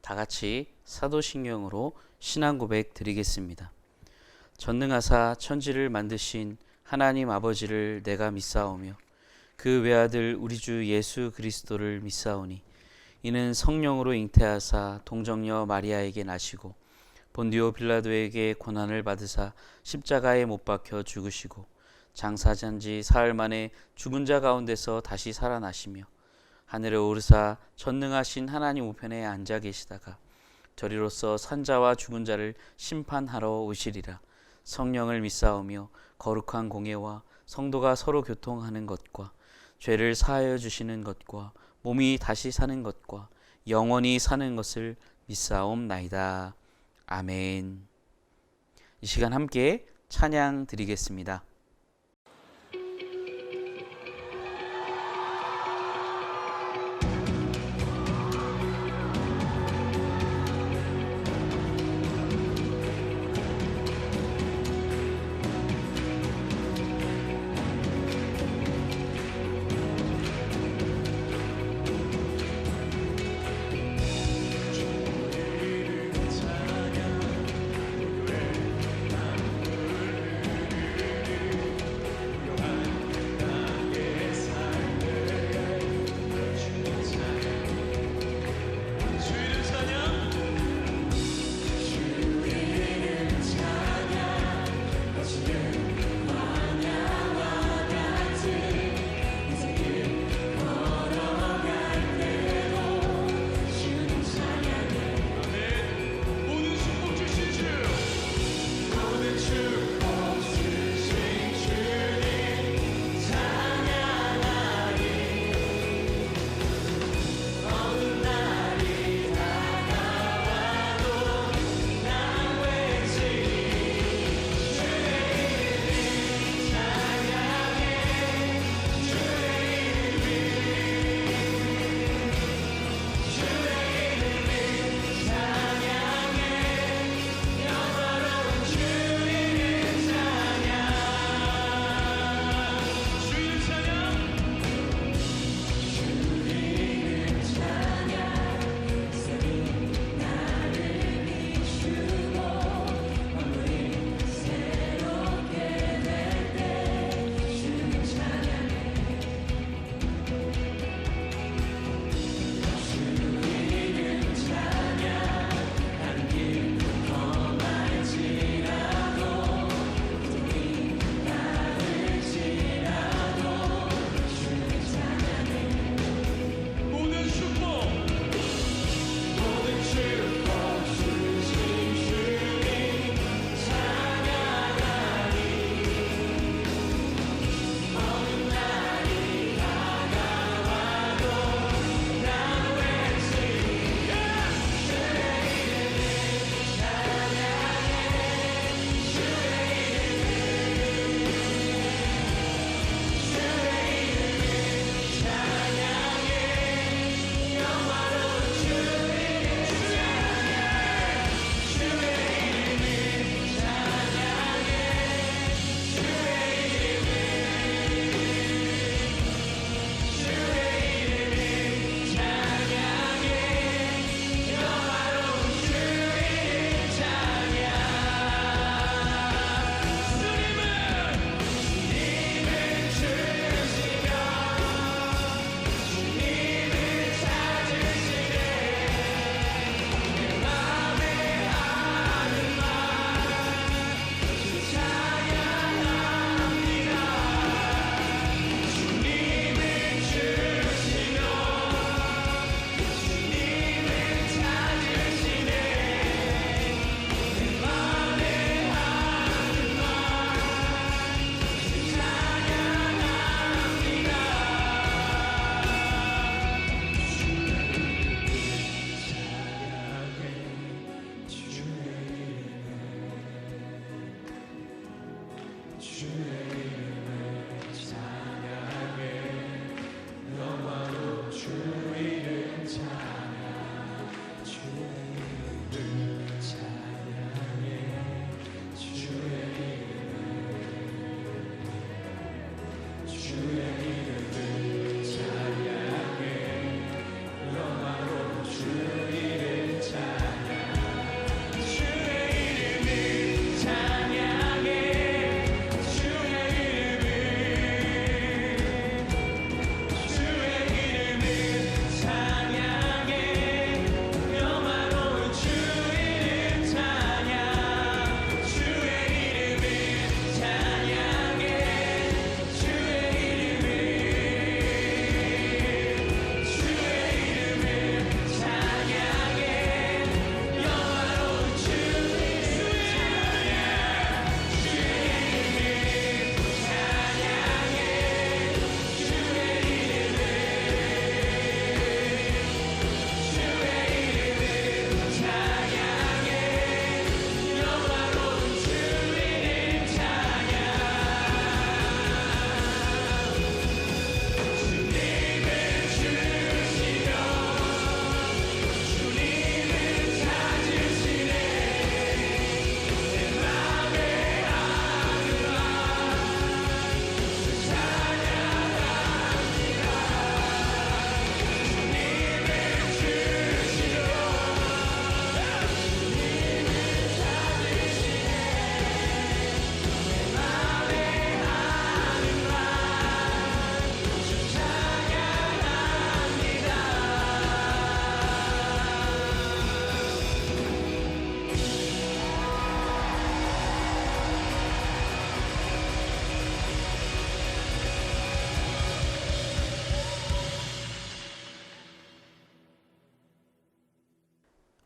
다 같이 사도신경으로 신앙 고백 드리겠습니다. 전능하사 천지를 만드신 하나님 아버지를 내가 믿사오며 그 외아들 우리 주 예수 그리스도를 믿사오니 이는 성령으로 잉태하사 동정녀 마리아에게 나시고 본디오 빌라도에게 고난을 받으사 십자가에 못 박혀 죽으시고 장사한 지 사흘 만에 죽은 자 가운데서 다시 살아나시며 하늘에 오르사 전능하신 하나님 우편에 앉아 계시다가 저리로서 산자와 죽은 자를 심판하러 오시리라. 성령을 믿사오며 거룩한 공예와 성도가 서로 교통하는 것과 죄를 사하여 주시는 것과 몸이 다시 사는 것과 영원히 사는 것을 믿사옵나이다. 아멘. 이 시간 함께 찬양 드리겠습니다.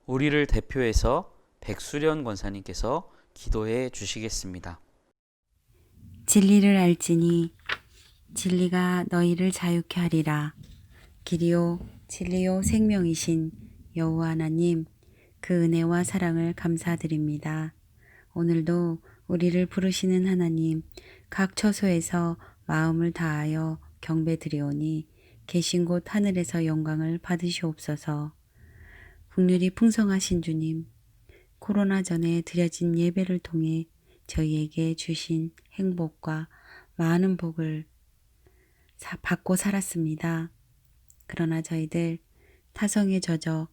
우리를 대표해서 백수련 권사님께서 기도해 주시겠습니다. 진리를 알지니 진리가 너희를 자유케 하리라. 길이요 진리요 생명이신 여호와 하나님, 그 은혜와 사랑을 감사드립니다. 오늘도 우리를 부르시는 하나님, 각 처소에서 마음을 다하여 경배드리오니 계신 곳 하늘에서 영광을 받으시옵소서. 국률이 풍성하신 주님, 코로나 전에 드려진 예배를 통해 저희에게 주신 행복과 많은 복을 받고 살았습니다. 그러나 저희들 타성에 젖어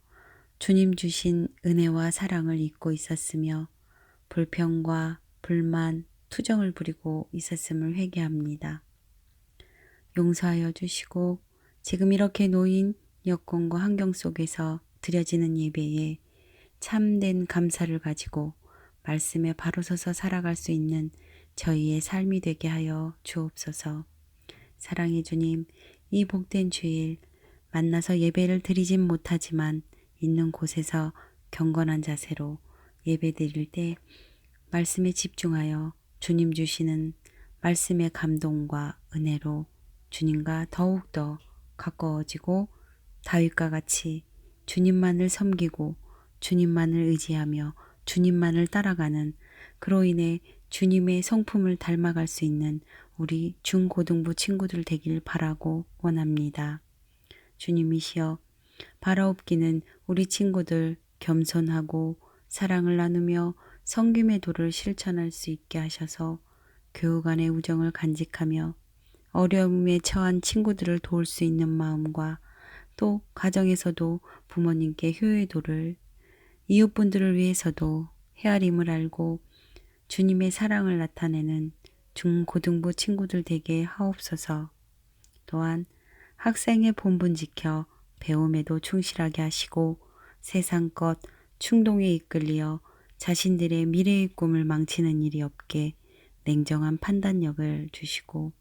주님 주신 은혜와 사랑을 잊고 있었으며 불평과 불만, 투정을 부리고 있었음을 회개합니다. 용서하여 주시고 지금 이렇게 놓인 여건과 환경 속에서 드려지는 예배에 참된 감사를 가지고 말씀에 바로 서서 살아갈 수 있는 저희의 삶이 되게 하여 주옵소서. 사랑의 주님, 이 복된 주일 만나서 예배를 드리진 못하지만 있는 곳에서 경건한 자세로 예배 드릴 때 말씀에 집중하여 주님 주시는 말씀의 감동과 은혜로 주님과 더욱더 가까워지고 다윗과 같이 주님만을 섬기고 주님만을 의지하며 주님만을 따라가는, 그로 인해 주님의 성품을 닮아갈 수 있는 우리 중고등부 친구들 되길 바라고 원합니다. 주님이시여, 바라옵기는 우리 친구들 겸손하고 사랑을 나누며 섬김의 도를 실천할 수 있게 하셔서 교우 간의 우정을 간직하며 어려움에 처한 친구들을 도울 수 있는 마음과 또 가정에서도 부모님께 효의 도를, 이웃분들을 위해서도 헤아림을 알고 주님의 사랑을 나타내는 중고등부 친구들 되게 하옵소서. 또한 학생의 본분 지켜 배움에도 충실하게 하시고 세상 것 충동에 이끌려 자신들의 미래의 꿈을 망치는 일이 없게 냉정한 판단력을 주시고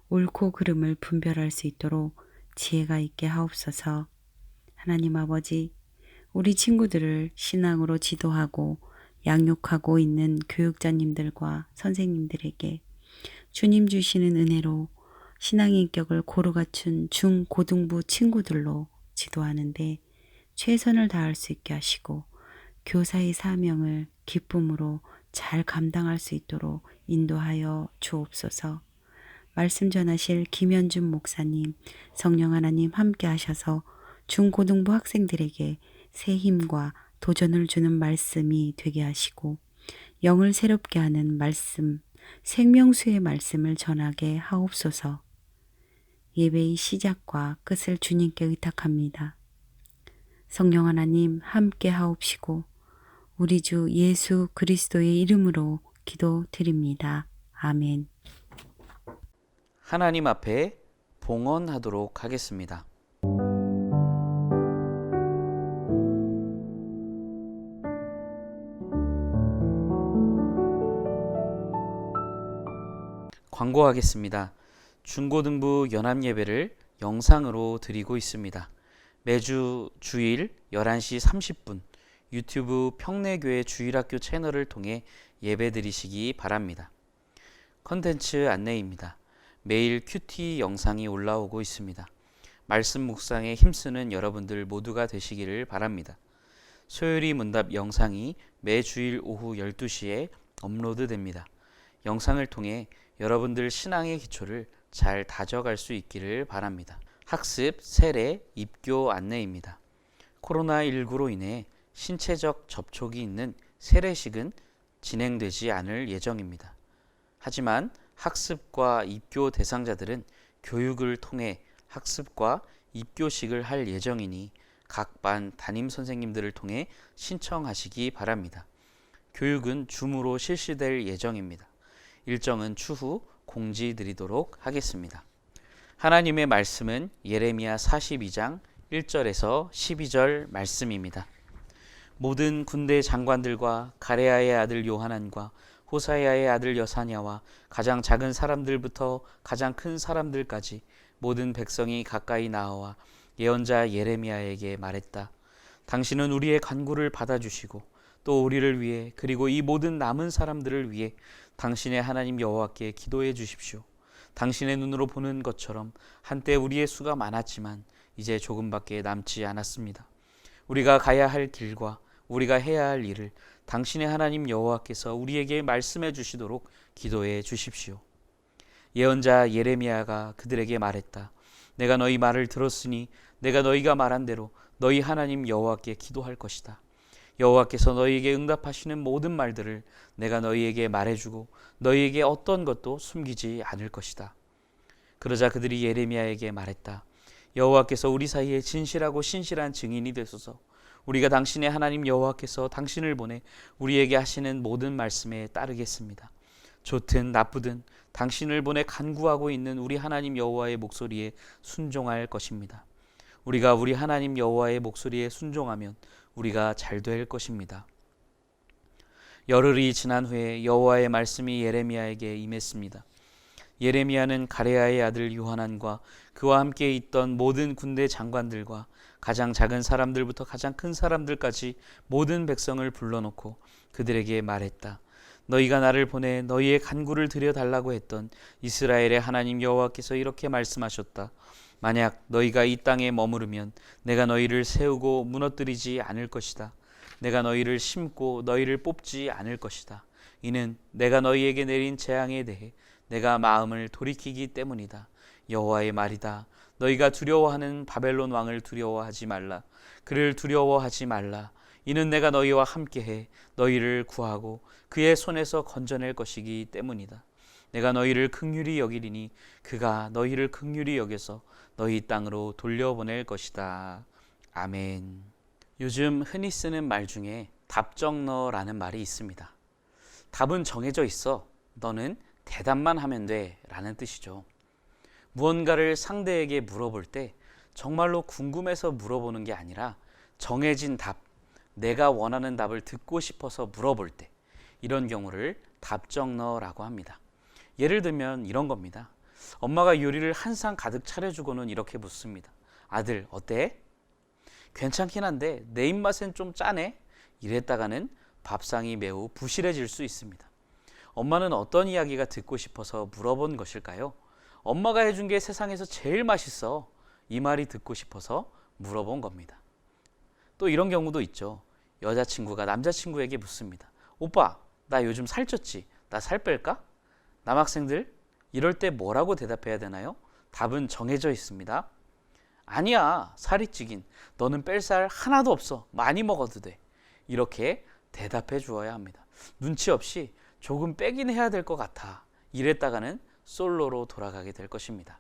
옳고 그름을 분별할 수 있도록 지혜가 있게 하옵소서. 하나님 아버지, 우리 친구들을 신앙으로 지도하고 양육하고 있는 교육자님들과 선생님들에게 주님 주시는 은혜로 신앙의 인격을 고루 갖춘 중고등부 친구들로 지도하는데 최선을 다할 수 있게 하시고 교사의 사명을 기쁨으로 잘 감당할 수 있도록 인도하여 주옵소서. 말씀 전하실 김현준 목사님, 성령 하나님 함께 하셔서 중고등부 학생들에게 새 힘과 도전을 주는 말씀이 되게 하시고 영을 새롭게 하는 말씀, 생명수의 말씀을 전하게 하옵소서. 예배의 시작과 끝을 주님께 의탁합니다. 성령 하나님 함께 하옵시고 우리 주 예수 그리스도의 이름으로 기도드립니다. 아멘. 하나님 앞에 봉헌하도록 하겠습니다. 광고하겠습니다. 중고등부 연합예배를 영상으로 드리고 있습니다. 매주 주일 11시 30분 유튜브 평내교회 주일학교 채널을 통해 예배 드리시기 바랍니다. 컨텐츠 안내입니다. 매일 큐티 영상이 올라오고 있습니다. 말씀 묵상에 힘쓰는 여러분들 모두가 되시기를 바랍니다. 소요리 문답 영상이 매주일 오후 12시에 업로드됩니다. 영상을 통해 여러분들 신앙의 기초를 잘 다져갈 수 있기를 바랍니다. 학습, 세례, 입교 안내입니다. 코로나19로 인해 신체적 접촉이 있는 세례식은 진행되지 않을 예정입니다. 하지만 학습과 입교 대상자들은 교육을 통해 학습과 입교식을 할 예정이니 각 반 담임 선생님들을 통해 신청하시기 바랍니다. 교육은 줌으로 실시될 예정입니다. 일정은 추후 공지드리도록 하겠습니다. 하나님의 말씀은 예레미야 42장 1절에서 12절 말씀입니다. 모든 군대 장관들과 가레야의 아들 요하난과 호사야의 아들 여사냐와 가장 작은 사람들부터 가장 큰 사람들까지 모든 백성이 가까이 나와 예언자 예레미야에게 말했다. 당신은 우리의 간구를 받아주시고 또 우리를 위해 그리고 이 모든 남은 사람들을 위해 당신의 하나님 여호와께 기도해 주십시오. 당신의 눈으로 보는 것처럼 한때 우리의 수가 많았지만 이제 조금밖에 남지 않았습니다. 우리가 가야 할 길과 우리가 해야 할 일을 당신의 하나님 여호와께서 우리에게 말씀해 주시도록 기도해 주십시오. 예언자 예레미야가 그들에게 말했다. 내가 너희 말을 들었으니 내가 너희가 말한 대로 너희 하나님 여호와께 기도할 것이다. 여호와께서 너희에게 응답하시는 모든 말들을 내가 너희에게 말해주고 너희에게 어떤 것도 숨기지 않을 것이다. 그러자 그들이 예레미야에게 말했다. 여호와께서 우리 사이에 진실하고 신실한 증인이 되소서. 우리가 당신의 하나님 여호와께서 당신을 보내 우리에게 하시는 모든 말씀에 따르겠습니다. 좋든 나쁘든 당신을 보내 간구하고 있는 우리 하나님 여호와의 목소리에 순종할 것입니다. 우리가 우리 하나님 여호와의 목소리에 순종하면 우리가 잘 될 것입니다. 열흘이 지난 후에 여호와의 말씀이 예레미야에게 임했습니다. 예레미야는 가레야의 아들 요하난과 그와 함께 있던 모든 군대 장관들과 가장 작은 사람들부터 가장 큰 사람들까지 모든 백성을 불러놓고 그들에게 말했다. 너희가 나를 보내 너희의 간구를 드려달라고 했던 이스라엘의 하나님 여호와께서 이렇게 말씀하셨다. 만약 너희가 이 땅에 머무르면 내가 너희를 세우고 무너뜨리지 않을 것이다. 내가 너희를 심고 너희를 뽑지 않을 것이다. 이는 내가 너희에게 내린 재앙에 대해 내가 마음을 돌이키기 때문이다. 여호와의 말이다. 너희가 두려워하는 바벨론 왕을 두려워하지 말라. 그를 두려워하지 말라. 이는 내가 너희와 함께해 너희를 구하고 그의 손에서 건져낼 것이기 때문이다. 내가 너희를 긍휼히 여기리니 그가 너희를 긍휼히 여겨서 너희 땅으로 돌려보낼 것이다. 아멘. 요즘 흔히 쓰는 말 중에 답정너라는 말이 있습니다. 답은 정해져 있어. 너는 대답만 하면 돼 라는 뜻이죠. 무언가를 상대에게 물어볼 때 정말로 궁금해서 물어보는 게 아니라 정해진 답, 내가 원하는 답을 듣고 싶어서 물어볼 때 이런 경우를 답정너라고 합니다. 예를 들면 이런 겁니다. 엄마가 요리를 한 상 가득 차려주고는 이렇게 묻습니다. 아들 어때? 괜찮긴 한데 내 입맛엔 좀 짜네? 이랬다가는 밥상이 매우 부실해질 수 있습니다. 엄마는 어떤 이야기가 듣고 싶어서 물어본 것일까요? 엄마가 해준 게 세상에서 제일 맛있어. 이 말이 듣고 싶어서 물어본 겁니다. 또 이런 경우도 있죠. 여자친구가 남자친구에게 묻습니다. 오빠, 나 요즘 살쪘지? 나 살 뺄까? 남학생들, 이럴 때 뭐라고 대답해야 되나요? 답은 정해져 있습니다. 아니야, 살이 찌긴. 너는 뺄 살 하나도 없어. 많이 먹어도 돼. 이렇게 대답해 주어야 합니다. 눈치 없이 조금 빼긴 해야 될 것 같아. 이랬다가는 솔로로 돌아가게 될 것입니다.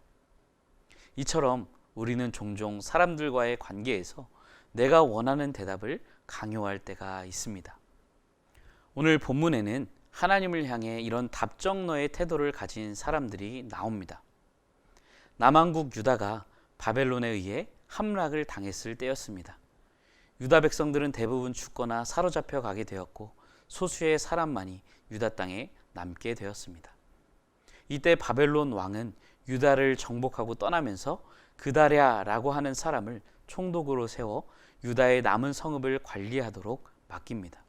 이처럼 우리는 종종 사람들과의 관계에서 내가 원하는 대답을 강요할 때가 있습니다. 오늘 본문에는 하나님을 향해 이런 답정너의 태도를 가진 사람들이 나옵니다. 남왕국 유다가 바벨론에 의해 함락을 당했을 때였습니다. 유다 백성들은 대부분 죽거나 사로잡혀 가게 되었고 소수의 사람만이 유다 땅에 남게 되었습니다. 이때 바벨론 왕은 유다를 정복하고 떠나면서 그다랴라고 하는 사람을 총독으로 세워 유다의 남은 성읍을 관리하도록 맡깁니다.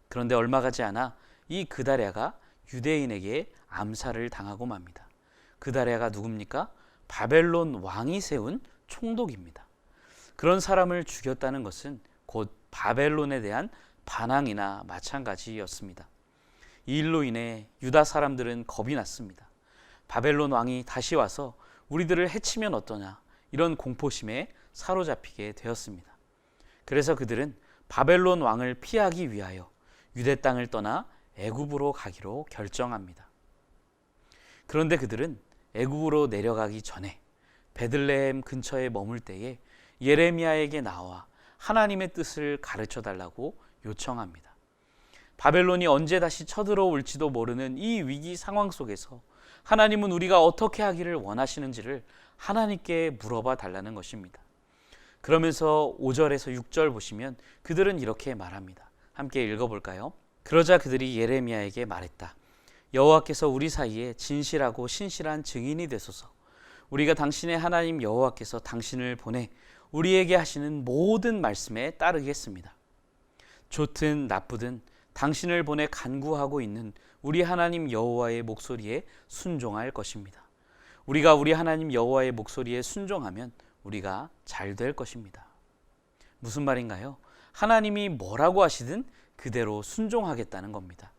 그런데 얼마 가지 않아 이 그다랴가 유대인에게 암살을 당하고 맙니다. 그다랴가 누굽니까? 바벨론 왕이 세운 총독입니다. 그런 사람을 죽였다는 것은 곧 바벨론에 대한 반항이나 마찬가지였습니다. 이 일로 인해 유다 사람들은 겁이 났습니다. 바벨론 왕이 다시 와서 우리들을 해치면 어떠냐, 이런 공포심에 사로잡히게 되었습니다. 그래서 그들은 바벨론 왕을 피하기 위하여 유대 땅을 떠나 애굽으로 가기로 결정합니다. 그런데 그들은 애굽으로 내려가기 전에 베들레헴 근처에 머물 때에 예레미야에게 나와 하나님의 뜻을 가르쳐 달라고 요청합니다. 바벨론이 언제 다시 쳐들어올지도 모르는 이 위기 상황 속에서 하나님은 우리가 어떻게 하기를 원하시는지를 하나님께 물어봐 달라는 것입니다. 그러면서 5절에서 6절 보시면 그들은 이렇게 말합니다. 함께 읽어볼까요? 그러자 그들이 예레미야에게 말했다. 여호와께서 우리 사이에 진실하고 신실한 증인이 되소서. 우리가 당신의 하나님 여호와께서 당신을 보내 우리에게 하시는 모든 말씀에 따르겠습니다. 좋든 나쁘든 당신을 보내 간구하고 있는 우리 하나님 여호와의 목소리에 순종할 것입니다. 우리가 우리 하나님 여호와의 목소리에 순종하면 우리가 잘 될 것입니다. 무슨 말인가요? 하나님이 뭐라고 하시든 그대로 순종하겠다는 겁니다.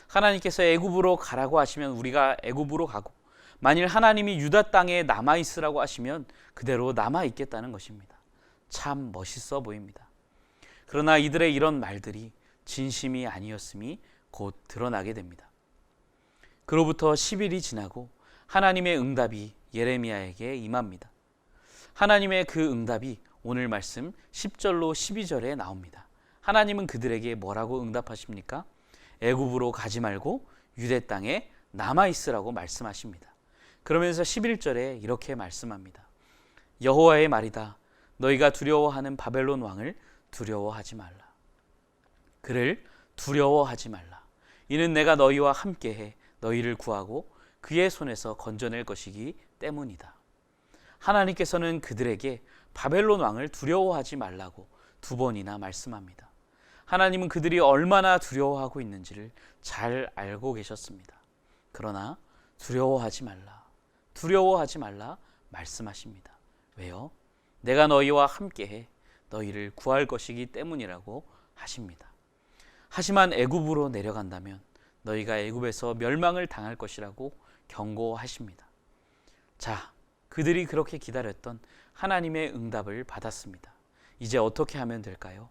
하나님께서 애굽으로 가라고 하시면 우리가 애굽으로 가고, 만일 하나님이 유다 땅에 남아있으라고 하시면 그대로 남아있겠다는 것입니다. 참 멋있어 보입니다. 그러나 이들의 이런 말들이 진심이 아니었음이 곧 드러나게 됩니다. 그로부터 10일이 지나고 하나님의 응답이 예레미야에게 임합니다. 하나님의 그 응답이 오늘 말씀 10절로 12절에 나옵니다. 하나님은 그들에게 뭐라고 응답하십니까? 애굽으로 가지 말고 유대 땅에 남아있으라고 말씀하십니다. 그러면서 11절에 이렇게 말씀합니다. 여호와의 말이다. 너희가 두려워하는 바벨론 왕을 두려워하지 말라. 그를 두려워하지 말라. 이는 내가 너희와 함께해 너희를 구하고 그의 손에서 건져낼 것이기 때문이다. 하나님께서는 그들에게 바벨론 왕을 두려워하지 말라고 2번이나 말씀합니다. 하나님은 그들이 얼마나 두려워하고 있는지를 잘 알고 계셨습니다. 그러나 두려워하지 말라 말씀하십니다. 왜요? 내가 너희와 함께해 너희를 구할 것이기 때문이라고 하십니다. 하지만 애굽으로 내려간다면 너희가 애굽에서 멸망을 당할 것이라고 경고하십니다. 자, 그들이 그렇게 기다렸던 하나님의 응답을 받았습니다. 이제 어떻게 하면 될까요?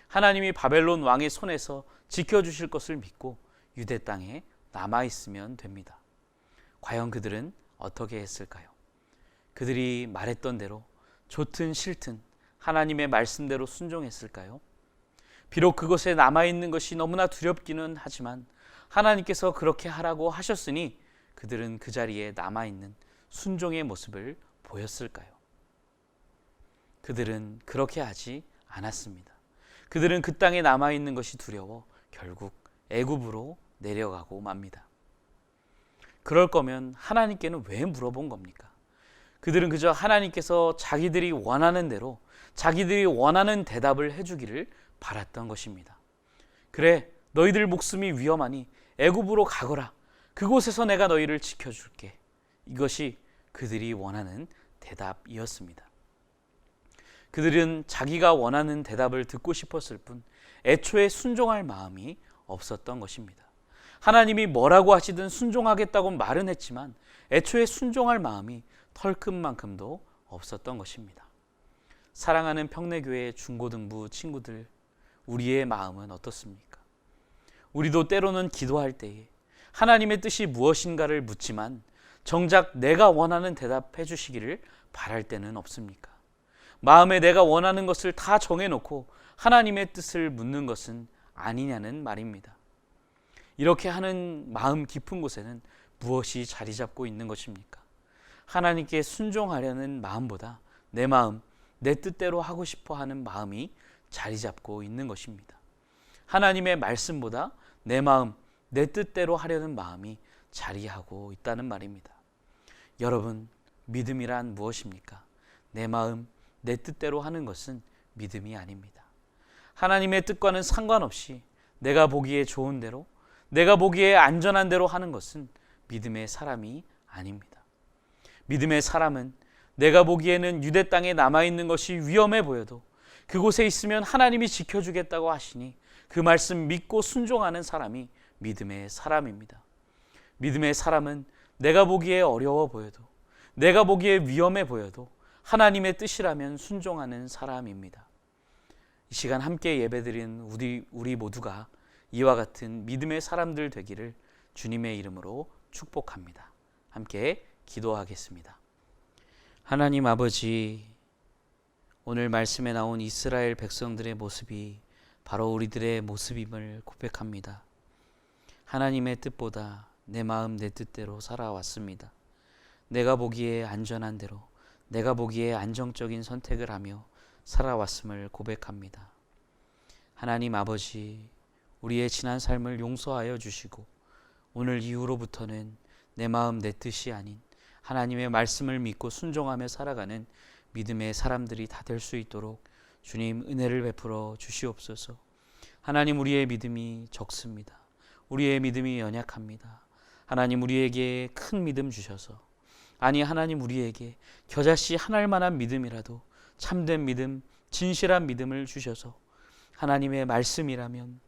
하나님이 바벨론 왕의 손에서 지켜주실 것을 믿고 유대 땅에 남아있으면 됩니다. 과연 그들은 어떻게 했을까요? 그들이 말했던 대로 좋든 싫든 하나님의 말씀대로 순종했을까요? 비록 그곳에 남아있는 것이 너무나 두렵기는 하지만 하나님께서 그렇게 하라고 하셨으니 그들은 그 자리에 남아있는 순종의 모습을 보였을까요? 그들은 그렇게 하지 않았습니다. 그들은 그 땅에 남아있는 것이 두려워 결국 애굽으로 내려가고 맙니다. 그럴 거면 하나님께는 왜 물어본 겁니까? 그들은 그저 하나님께서 자기들이 원하는 대로 자기들이 원하는 대답을 해주기를 바랐던 것입니다. 그래, 너희들 목숨이 위험하니 애굽으로 가거라. 그곳에서 내가 너희를 지켜줄게. 이것이 그들이 원하는 대답이었습니다. 그들은 자기가 원하는 대답을 듣고 싶었을 뿐 애초에 순종할 마음이 없었던 것입니다. 하나님이 뭐라고 하시든 순종하겠다고 말은 했지만 애초에 순종할 마음이 털끝만큼도 없었던 것입니다. 사랑하는 평내교회 중고등부 친구들, 우리의 마음은 어떻습니까? 우리도 때로는 기도할 때에 하나님의 뜻이 무엇인가를 묻지만 정작 내가 원하는 대답해 주시기를 바랄 때는 없습니까? 마음에 내가 원하는 것을 다 정해놓고 하나님의 뜻을 묻는 것은 아니냐는 말입니다. 이렇게 하는 마음 깊은 곳에는 무엇이 자리 잡고 있는 것입니까? 하나님께 순종하려는 마음보다 내 마음, 내 뜻대로 하고 싶어 하는 마음이 자리 잡고 있는 것입니다. 하나님의 말씀보다 내 마음, 내 뜻대로 하려는 마음이 자리하고 있다는 말입니다. 여러분, 믿음이란 무엇입니까? 내 마음, 내 뜻대로 하는 것은 믿음이 아닙니다. 하나님의 뜻과는 상관없이 내가 보기에 좋은 대로, 내가 보기에 안전한 대로 하는 것은 믿음의 사람이 아닙니다. 믿음의 사람은 내가 보기에는 유대 땅에 남아있는 것이 위험해 보여도 그곳에 있으면 하나님이 지켜주겠다고 하시니 그 말씀 믿고 순종하는 사람이 믿음의 사람입니다. 믿음의 사람은 내가 보기에 어려워 보여도, 내가 보기에 위험해 보여도 하나님의 뜻이라면 순종하는 사람입니다. 이 시간 함께 예배드린 우리 모두가 이와 같은 믿음의 사람들 되기를 주님의 이름으로 축복합니다. 함께 기도하겠습니다. 하나님 아버지, 오늘 말씀에 나온 이스라엘 백성들의 모습이 바로 우리들의 모습임을 고백합니다. 하나님의 뜻보다 내 마음 내 뜻대로 살아왔습니다. 내가 보기에 안전한 대로, 내가 보기에 안정적인 선택을 하며 살아왔음을 고백합니다. 하나님 아버지, 우리의 지난 삶을 용서하여 주시고 오늘 이후로부터는 내 마음 내 뜻이 아닌 하나님의 말씀을 믿고 순종하며 살아가는 믿음의 사람들이 다 될 수 있도록 주님 은혜를 베풀어 주시옵소서. 하나님, 우리의 믿음이 적습니다. 우리의 믿음이 연약합니다. 하나님, 우리에게 큰 믿음 주셔서, 아니 하나님, 우리에게 겨자씨 하나만한 믿음이라도 참된 믿음, 진실한 믿음을 주셔서 하나님의 말씀이라면,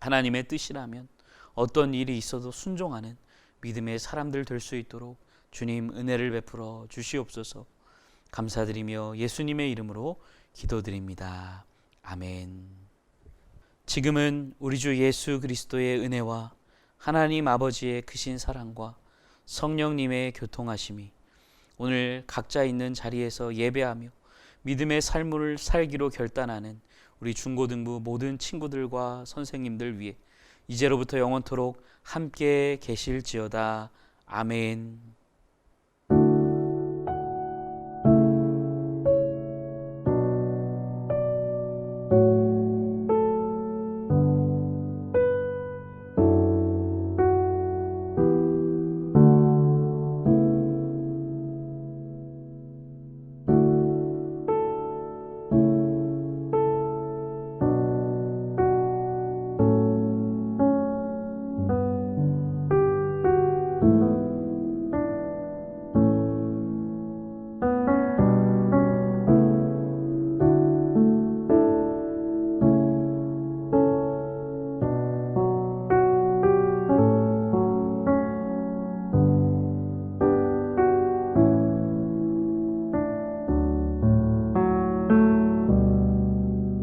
하나님의 뜻이라면 어떤 일이 있어도 순종하는 믿음의 사람들 될 수 있도록 주님 은혜를 베풀어 주시옵소서. 감사드리며 예수님의 이름으로 기도드립니다. 아멘. 지금은 우리 주 예수 그리스도의 은혜와 하나님 아버지의 크신 사랑과 성령님의 교통하심이 오늘 각자 있는 자리에서 예배하며 믿음의 삶을 살기로 결단하는 우리 중고등부 모든 친구들과 선생님들 위해 이제로부터 영원토록 함께 계실지어다. 아멘.